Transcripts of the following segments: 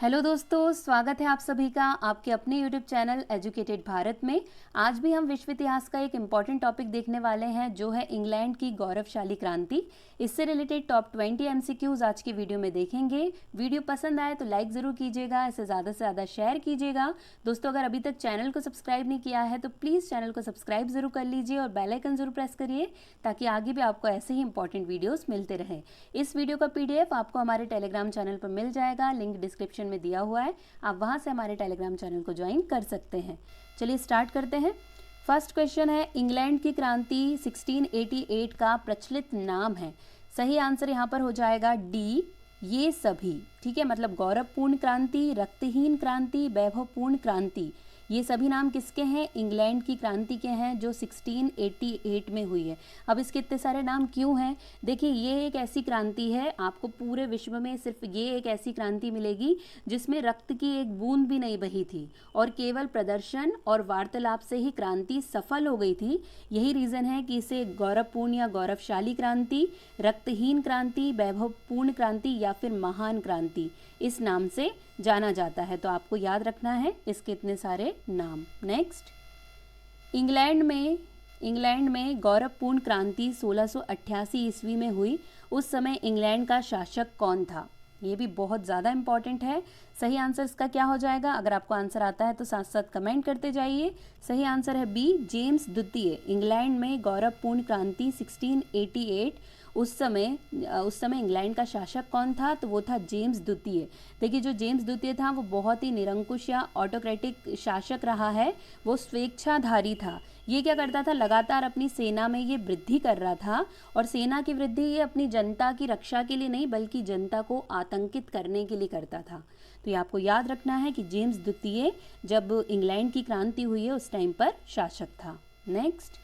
Hello दोस्तों, स्वागत है आप सभी का आपके अपने यूट्यूब चैनल एजुकेटेड भारत में। आज भी हम विश्व इतिहास का एक इम्पॉर्टेंट टॉपिक देखने वाले हैं जो है इंग्लैंड की गौरवशाली क्रांति। इससे रिलेटेड टॉप 20 एमसीक्यूज आज की वीडियो में देखेंगे। वीडियो पसंद आए तो लाइक ज़रूर कीजिएगा, इसे ज़्यादा से ज़्यादा शेयर कीजिएगा। दोस्तों, अगर अभी तक चैनल को सब्सक्राइब नहीं किया है तो प्लीज़ चैनल को सब्सक्राइब ज़रूर कर लीजिए और बेल आइकन ज़रूर प्रेस करिए ताकि आगे भी आपको ऐसे ही इंपॉर्टेंट वीडियोज़ मिलते रहें। इस वीडियो का PDF आपको हमारे टेलीग्राम चैनल पर मिल जाएगा, लिंक डिस्क्रिप्शन में दिया हुआ है। आप वहां से हमारे टेलीग्राम चैनल को ज्वाइन कर सकते हैं। चलिए स्टार्ट करते हैं। फर्स्ट क्वेश्चन है, इंग्लैंड की क्रांति 1688 का प्रचलित नाम है। सही आंसर यहाँ पर हो जाएगा डी, ये सभी। ठीक है, मतलब गौरवपूर्ण क्रांति, रक्तहीन क्रांति, वैभवपूर्ण क्रांति, ये सभी नाम किसके हैं? इंग्लैंड की क्रांति के हैं जो 1688 में हुई है। अब इसके इतने सारे नाम क्यों हैं? देखिए, ये एक ऐसी क्रांति है, आपको पूरे विश्व में सिर्फ ये एक ऐसी क्रांति मिलेगी जिसमें रक्त की एक बूंद भी नहीं बही थी और केवल प्रदर्शन और वार्तालाप से ही क्रांति सफल हो गई थी। यही रीज़न है कि इसे गौरवपूर्ण या गौरवशाली क्रांति, रक्तहीन क्रांति, वैभवपूर्ण क्रांति या फिर महान क्रांति इस नाम से जाना जाता है। तो आपको याद रखना है इसके इतने सारे नाम। नेक्स्ट, इंग्लैंड में गौरवपूर्ण क्रांति 1688 ईस्वी में हुई। उस समय इंग्लैंड का शासक कौन था? ये भी बहुत ज़्यादा इंपॉर्टेंट है। सही आंसर इसका क्या हो जाएगा? अगर आपको आंसर आता है तो साथ साथ कमेंट करते जाइए। सही आंसर है बी, जेम्स द्वितीय। इंग्लैंड में गौरवपूर्ण क्रांति 1688, उस समय इंग्लैंड का शासक कौन था? तो वो था जेम्स द्वितीय। देखिए, जो जेम्स द्वितीय था वो बहुत ही निरंकुश या ऑटोक्रेटिक शासक रहा है। वो स्वेच्छाधारी था। ये क्या करता था? लगातार अपनी सेना में ये वृद्धि कर रहा था और सेना की वृद्धि ये अपनी जनता की रक्षा के लिए नहीं बल्कि जनता को आतंकित करने के लिए करता था। तो ये आपको याद रखना है कि जेम्स द्वितीय जब इंग्लैंड की क्रांति हुई है उस टाइम पर शासक था। नेक्स्ट,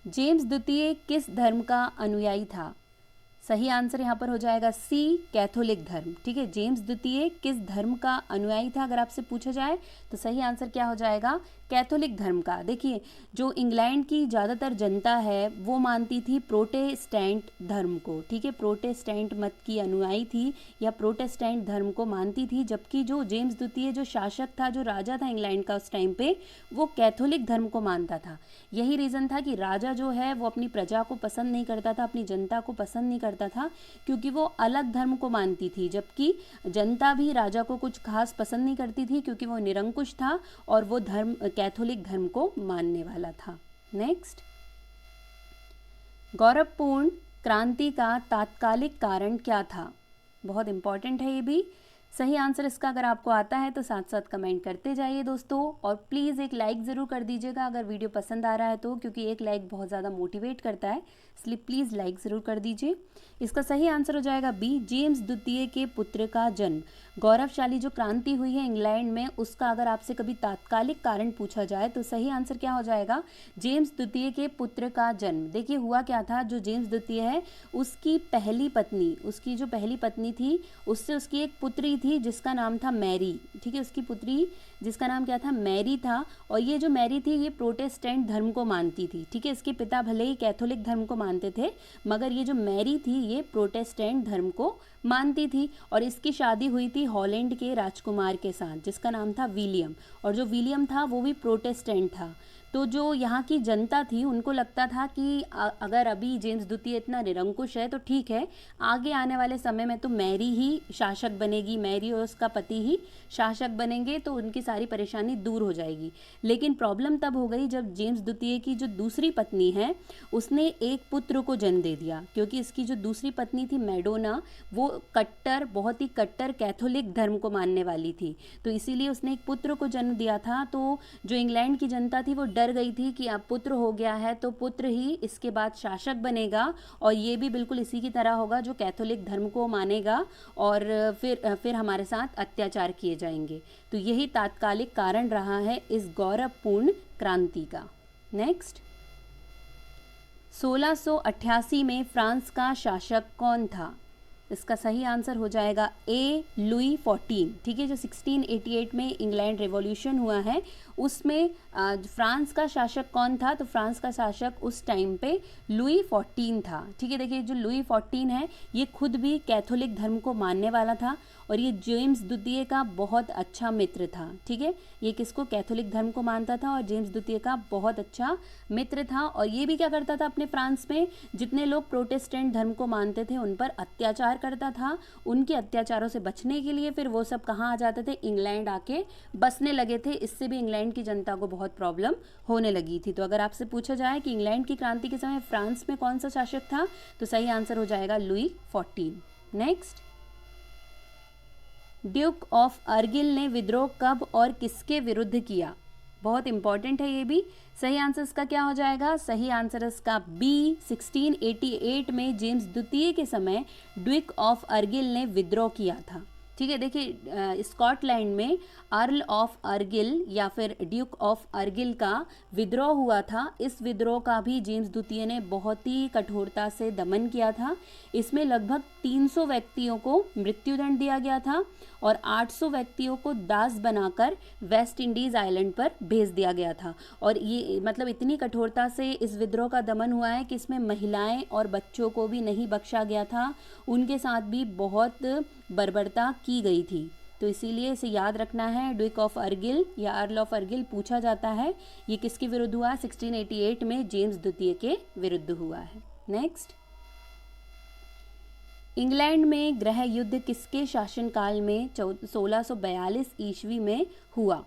जेम्स द्वितीय किस धर्म का अनुयायी था? सही आंसर यहाँ पर हो जाएगा सी, कैथोलिक धर्म। ठीक है, जेम्स द्वितीय किस धर्म का अनुयायी था अगर आपसे पूछा जाए तो सही आंसर क्या हो जाएगा? कैथोलिक धर्म का। देखिए, जो इंग्लैंड की ज़्यादातर जनता है वो मानती थी प्रोटेस्टेंट धर्म को। ठीक है, प्रोटेस्टेंट मत की अनुयायी थी या प्रोटेस्टेंट धर्म को मानती थी, जबकि जो जेम्स द्वितीय जो शासक था, जो राजा था इंग्लैंड का उस टाइम पे, वो कैथोलिक धर्म को मानता था। यही रीज़न था कि राजा जो है वो अपनी प्रजा को पसंद नहीं करता था, अपनी जनता को पसंद नहीं करता था, क्योंकि वो अलग धर्म को मानती थी, जबकि जनता भी राजा को कुछ खास पसंद नहीं करती थी क्योंकि वो निरंकुश था और वो धर्म कैथोलिक धर्म को मानने वाला था। नेक्स्ट, गौरवपूर्ण क्रांति का तात्कालिक कारण क्या था? बहुत इंपॉर्टेंट है ये भी। सही आंसर इसका अगर आपको आता है तो साथ साथ कमेंट करते जाइए दोस्तों, और प्लीज़ एक लाइक ज़रूर कर दीजिएगा अगर वीडियो पसंद आ रहा है तो, क्योंकि एक लाइक बहुत ज़्यादा मोटिवेट करता है, इसलिए प्लीज़ लाइक ज़रूर कर दीजिए। इसका सही आंसर हो जाएगा बी, जेम्स द्वितीय के पुत्र का जन्म। गौरवशाली जो क्रांति हुई है इंग्लैंड में उसका अगर आपसे कभी तात्कालिक कारण पूछा जाए तो सही आंसर क्या हो जाएगा? जेम्स द्वितीय के पुत्र का जन्म। देखिए, हुआ क्या था, जो जेम्स द्वितीय है उसकी जो पहली पत्नी थी उससे उसकी एक पुत्री थी जिसका नाम था मैरी। ठीक है, उसकी पुत्री जिसका नाम क्या था? मैरी था। और ये जो मैरी थी ये प्रोटेस्टेंट धर्म को मानती थी। ठीक है, इसके पिता भले ही कैथोलिक धर्म को मानते थे मगर ये जो मैरी थी ये प्रोटेस्टेंट धर्म को मानती थी। और इसकी शादी हुई थी हॉलैंड के राजकुमार के साथ जिसका नाम था विलियम, और जो विलियम था वो भी प्रोटेस्टेंट था। तो जो यहाँ की जनता थी उनको लगता था कि अगर अभी जेम्स द्वितीय इतना निरंकुश है तो ठीक है, आगे आने वाले समय में तो मैरी ही शासक बनेगी, मैरी और उसका पति ही शासक बनेंगे तो उनकी सारी परेशानी दूर हो जाएगी। लेकिन प्रॉब्लम तब हो गई जब जेम्स द्वितीय की जो दूसरी पत्नी है उसने एक पुत्र को जन्म दे दिया, क्योंकि इसकी जो दूसरी पत्नी थी मैडोना वो बहुत ही कट्टर कैथोलिक धर्म को मानने वाली थी। तो इसीलिए उसने एक पुत्र को जन्म दिया था। तो जो इंग्लैंड की जनता थी वो डर गई थी कि अब पुत्र हो गया है तो पुत्र ही इसके बाद शासक बनेगा और ये भी बिल्कुल इसी की तरह होगा जो कैथोलिक धर्म को मानेगा और फिर हमारे साथ अत्याचार किए जाएंगे। तो यही तात्कालिक कारण रहा है इस गौरवपूर्ण क्रांति का। नेक्स्ट, 1688 में फ्रांस का शासक कौन था? इसका सही आंसर हो जाएगा ए लुई 14। ठीक है, जो 1688 में इंग्लैंड रिवॉल्यूशन हुआ है उसमें फ्रांस का शासक कौन था? तो फ्रांस का शासक उस टाइम पे लुई 14 था। ठीक है, देखिए जो लुई 14 है ये खुद भी कैथोलिक धर्म को मानने वाला था और ये जेम्स द्वितीय का बहुत अच्छा मित्र था। ठीक है, ये किसको? कैथोलिक धर्म को मानता था और जेम्स द्वितीय का बहुत अच्छा मित्र था। और ये भी क्या करता था? अपने फ्रांस में जितने लोग प्रोटेस्टेंट धर्म को मानते थे उन पर अत्याचार करता था। उनके अत्याचारों से बचने के लिए फिर वो सब कहाँ आ जाते थे? इंग्लैंड आके बसने लगे थे। इससे भी इंग्लैंड की जनता को बहुत प्रॉब्लम होने लगी थी। तो अगर आपसे पूछा जाए कि इंग्लैंड की क्रांति के समय फ्रांस में कौन सा शासक था, तो सही आंसर हो जाएगा Louis 14। Next, Duke of Argylle ने विद्रोह कब और किसके विरुद्ध किया? बहुत इंपॉर्टेंट है ये भी। सही आंसर इसका क्या हो जाएगा? सही आंसर इसका बी, 1688 में जेम्स द्वितीय के समय ड्यूक ऑफ अर्गिल ने विद्रोह किया था। ठीक है, देखिए स्कॉटलैंड में अर्ल ऑफ अर्गिल या फिर ड्यूक ऑफ अर्गिल का विद्रोह हुआ था। इस विद्रोह का भी जेम्स द्वितीय ने बहुत ही कठोरता से दमन किया था। इसमें लगभग 300 व्यक्तियों को मृत्युदंड दिया गया था और 800 व्यक्तियों को दास बनाकर वेस्ट इंडीज़ आइलैंड पर भेज दिया गया था। और ये मतलब इतनी कठोरता से इस विद्रोह का दमन हुआ है कि इसमें महिलाएं और बच्चों को भी नहीं बख्शा गया था। उनके साथ भी बहुत बर्बरता की गई थी। तो इसीलिए इसे याद रखना है। ड्यूक ऑफ अर्गिल या अर्ल ऑफ अर्गिल पूछा जाता है। ये किसके विरुद्ध हुआ? 1688 में जेम्स द्वितीय के विरुद्ध हुआ है। नेक्स्ट, इंग्लैंड में गृह युद्ध किसके शासनकाल में 1642 ईस्वी में हुआ?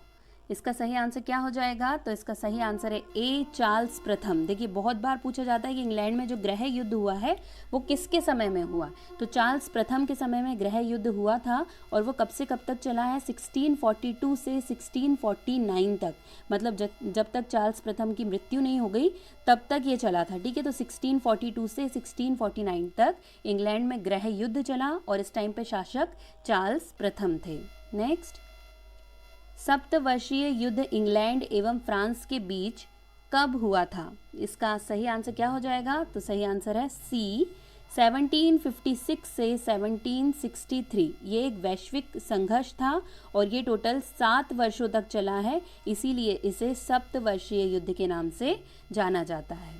इसका सही आंसर क्या हो जाएगा? तो इसका सही आंसर है ए, चार्ल्स प्रथम। देखिए बहुत बार पूछा जाता है कि इंग्लैंड में जो गृह युद्ध हुआ है वो किसके समय में हुआ? तो चार्ल्स प्रथम के समय में गृह युद्ध हुआ था और वो कब से कब तक चला है? 1642 से 1649 तक। मतलब जब तक चार्ल्स प्रथम की मृत्यु नहीं हो गई तब तक ये चला था। ठीक है, तो 1642 से 1649 तक इंग्लैंड में गृह युद्ध चला और इस टाइम पे शासक चार्ल्स प्रथम थे। नेक्स्ट, सप्तवर्षीय युद्ध इंग्लैंड एवं फ्रांस के बीच कब हुआ था? इसका सही आंसर क्या हो जाएगा? तो सही आंसर है सी, 1756 से 1763। ये एक वैश्विक संघर्ष था और ये टोटल 7 वर्षों तक चला है, इसीलिए इसे सप्तवर्षीय युद्ध के नाम से जाना जाता है।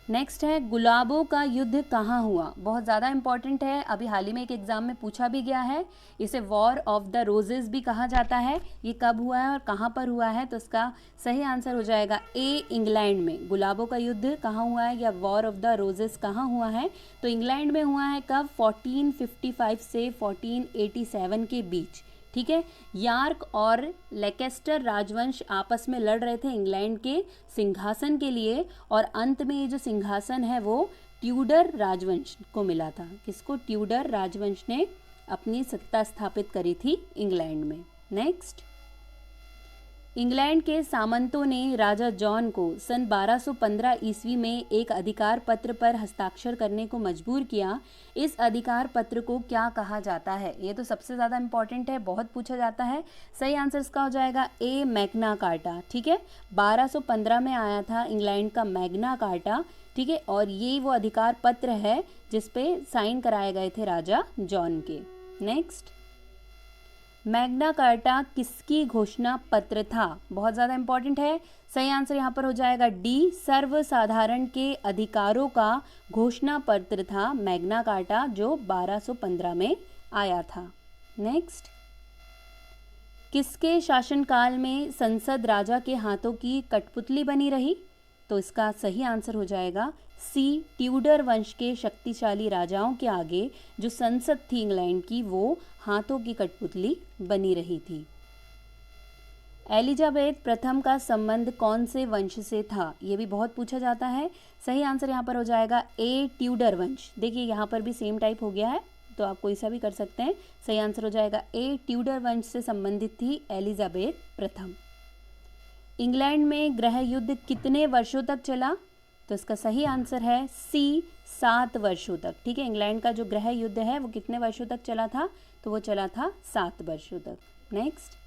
नेक्स्ट है गुलाबों का युद्ध कहाँ हुआ? बहुत ज़्यादा इंपॉर्टेंट है, अभी हाल ही में एक एग्जाम में पूछा भी गया है। इसे वॉर ऑफ द रोजेस भी कहा जाता है। ये कब हुआ है और कहाँ पर हुआ है? तो इसका सही आंसर हो जाएगा ए, इंग्लैंड में। गुलाबों का युद्ध कहाँ हुआ है या वॉर ऑफ द रोजेस कहाँ हुआ है? तो इंग्लैंड में हुआ है। कब? 1455 से 1487 के बीच। ठीक है, यार्क और लेकेस्टर राजवंश आपस में लड़ रहे थे इंग्लैंड के सिंहासन के लिए और अंत में ये जो सिंहासन है वो ट्यूडर राजवंश को मिला था। किसको? ट्यूडर राजवंश ने अपनी सत्ता स्थापित करी थी इंग्लैंड में। नेक्स्ट, इंग्लैंड के सामंतों ने राजा जॉन को सन 1215 ईस्वी में एक अधिकार पत्र पर हस्ताक्षर करने को मजबूर किया। इस अधिकार पत्र को क्या कहा जाता है? ये तो सबसे ज़्यादा इंपॉर्टेंट है, बहुत पूछा जाता है। सही आंसर इसका हो जाएगा ए, मैग्ना कार्टा। ठीक है, 1215 में आया था इंग्लैंड का मैग्ना कार्टा। ठीक है, और ये वो अधिकार पत्र है जिसपे साइन कराए गए थे राजा जॉन के। नेक्स्ट, मैग्ना कार्टा किसकी घोषणा पत्र था? बहुत ज़्यादा इंपॉर्टेंट है। सही आंसर यहाँ पर हो जाएगा डी, सर्वसाधारण के अधिकारों का घोषणा पत्र था मैग्ना कार्टा, जो 1215 में आया था। नेक्स्ट, किसके शासनकाल में संसद राजा के हाथों की कठपुतली बनी रही? तो इसका सही आंसर हो जाएगा सी, ट्यूडर वंश के शक्तिशाली राजाओं के आगे जो संसद थी इंग्लैंड की वो हाथों की कठपुतली बनी रही थी। एलिजाबेथ प्रथम का संबंध कौन से वंश से था? ये भी बहुत पूछा जाता है। सही आंसर यहाँ पर हो जाएगा ए, ट्यूडर वंश। देखिए यहाँ पर भी सेम टाइप हो गया है तो आप कोई सा भी कर सकते हैं। सही आंसर हो जाएगा ए, ट्यूडर वंश से संबंधित थी एलिजाबेथ प्रथम। इंग्लैंड में गृह युद्ध कितने वर्षों तक चला? तो इसका सही आंसर है सी, 7 वर्षों तक। ठीक है, इंग्लैंड का जो गृह युद्ध है वो कितने वर्षों तक चला था? तो वो चला था 7 वर्षों तक। नेक्स्ट,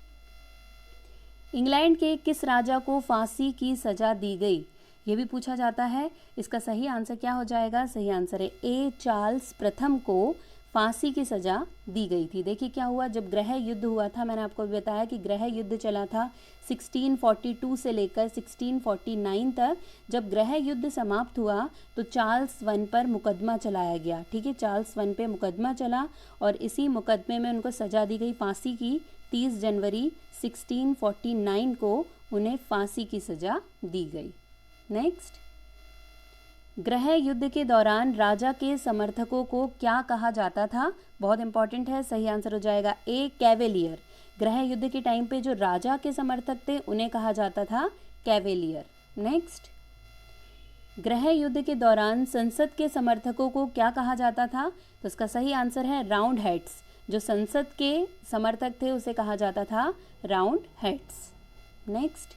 इंग्लैंड के किस राजा को फांसी की सजा दी गई? ये भी पूछा जाता है। इसका सही आंसर क्या हो जाएगा? सही आंसर है ए, चार्ल्स प्रथम को फांसी की सज़ा दी गई थी। देखिए क्या हुआ, जब गृह युद्ध हुआ था, मैंने आपको बताया कि गृह युद्ध चला था 1642 से लेकर 1649 तक। जब गृह युद्ध समाप्त हुआ तो चार्ल्स वन पर मुकदमा चलाया गया। ठीक है, चार्ल्स वन पे मुकदमा चला और इसी मुकदमे में उनको सज़ा दी गई फांसी की। 30 जनवरी 1649 को उन्हें फांसी की सज़ा दी गई। नेक्स्ट, गृह युद्ध के दौरान राजा के समर्थकों को क्या कहा जाता था? बहुत इंपॉर्टेंट है। सही आंसर हो जाएगा ए, कैवेलियर। गृह युद्ध के टाइम पे जो राजा के समर्थक थे उन्हें कहा जाता था कैवेलियर। नेक्स्ट, गृह युद्ध के दौरान संसद के समर्थकों को क्या कहा जाता था? तो इसका सही आंसर है राउंड हेड्स। जो संसद के समर्थक थे उसे कहा जाता था राउंड हेड्स। नेक्स्ट,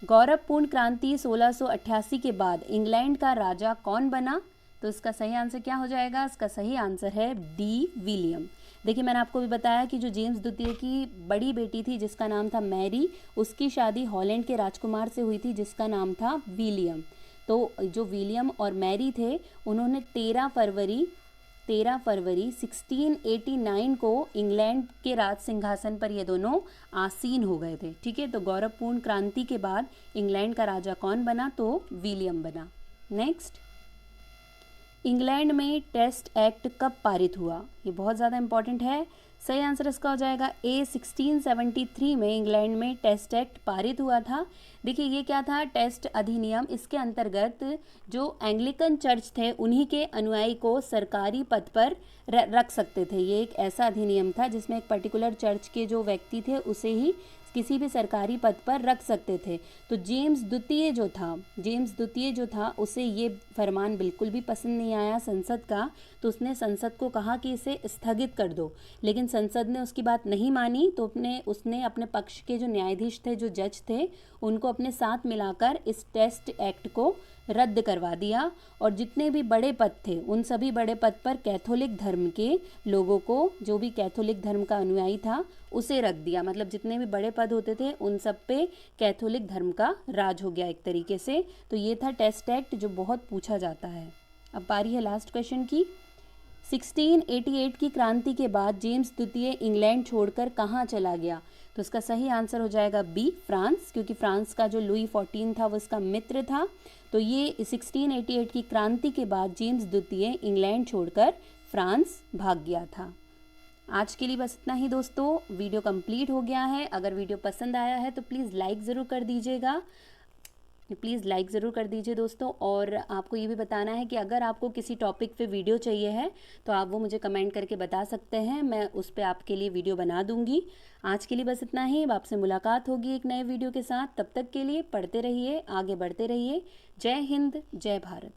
गौरवपूर्ण क्रांति 1688 के बाद इंग्लैंड का राजा कौन बना? तो इसका सही आंसर क्या हो जाएगा? इसका सही आंसर है डी, विलियम। देखिए मैंने आपको भी बताया कि जो जेम्स द्वितीय की बड़ी बेटी थी जिसका नाम था मैरी, उसकी शादी हॉलैंड के राजकुमार से हुई थी जिसका नाम था विलियम। तो जो विलियम और मैरी थे उन्होंने 13 फरवरी 1689 को इंग्लैंड के राज सिंहासन पर ये दोनों आसीन हो गए थे। ठीक है, तो गौरवपूर्ण क्रांति के बाद इंग्लैंड का राजा कौन बना? तो विलियम बना। नेक्स्ट, इंग्लैंड में टेस्ट एक्ट कब पारित हुआ? ये बहुत ज़्यादा इंपॉर्टेंट है। सही आंसर इसका हो जाएगा ए, 1673 में इंग्लैंड में टेस्ट एक्ट पारित हुआ था। देखिए ये क्या था? टेस्ट अधिनियम। इसके अंतर्गत जो एंग्लिकन चर्च थे उन्हीं के अनुयायी को सरकारी पद पर रख सकते थे। ये एक ऐसा अधिनियम था जिसमें एक पर्टिकुलर चर्च के जो व्यक्ति थे उसे ही किसी भी सरकारी पद पर रख सकते थे। तो जेम्स द्वितीय जो था उसे ये फरमान बिल्कुल भी पसंद नहीं आया संसद का, तो उसने संसद को कहा कि इसे स्थगित कर दो। लेकिन संसद ने उसकी बात नहीं मानी, तो उसने अपने पक्ष के जो न्यायाधीश थे, जो जज थे, उनको अपने साथ मिलाकर इस टेस्ट एक्ट को रद्द करवा दिया और जितने भी बड़े पद थे उन सभी बड़े पद पर कैथोलिक धर्म के लोगों को, जो भी कैथोलिक धर्म का अनुयायी था, उसे रख दिया। मतलब जितने भी बड़े पद होते थे उन सब पे कैथोलिक धर्म का राज हो गया एक तरीके से। तो ये था टेस्ट एक्ट जो बहुत पूछा जाता है। अब बारी है लास्ट क्वेश्चन की। 1688 की क्रांति के बाद जेम्स द्वितीय इंग्लैंड छोड़कर कहाँ चला गया? तो इसका सही आंसर हो जाएगा बी, फ्रांस, क्योंकि फ्रांस का जो लुई 14 था वो इसका मित्र था। तो ये 1688 की क्रांति के बाद जेम्स द्वितीय इंग्लैंड छोड़कर फ्रांस भाग गया था। आज के लिए बस इतना ही दोस्तों, वीडियो कंप्लीट हो गया है। अगर वीडियो पसंद आया है तो प्लीज़ लाइक ज़रूर कर दीजिएगा, दोस्तों। और आपको ये भी बताना है कि अगर आपको किसी टॉपिक पे वीडियो चाहिए है तो आप वो मुझे कमेंट करके बता सकते हैं, मैं उस पर आपके लिए वीडियो बना दूंगी। आज के लिए बस इतना ही। अब आपसे मुलाकात होगी एक नए वीडियो के साथ। तब तक के लिए पढ़ते रहिए, आगे बढ़ते रहिए। जय हिंद, जय भारत।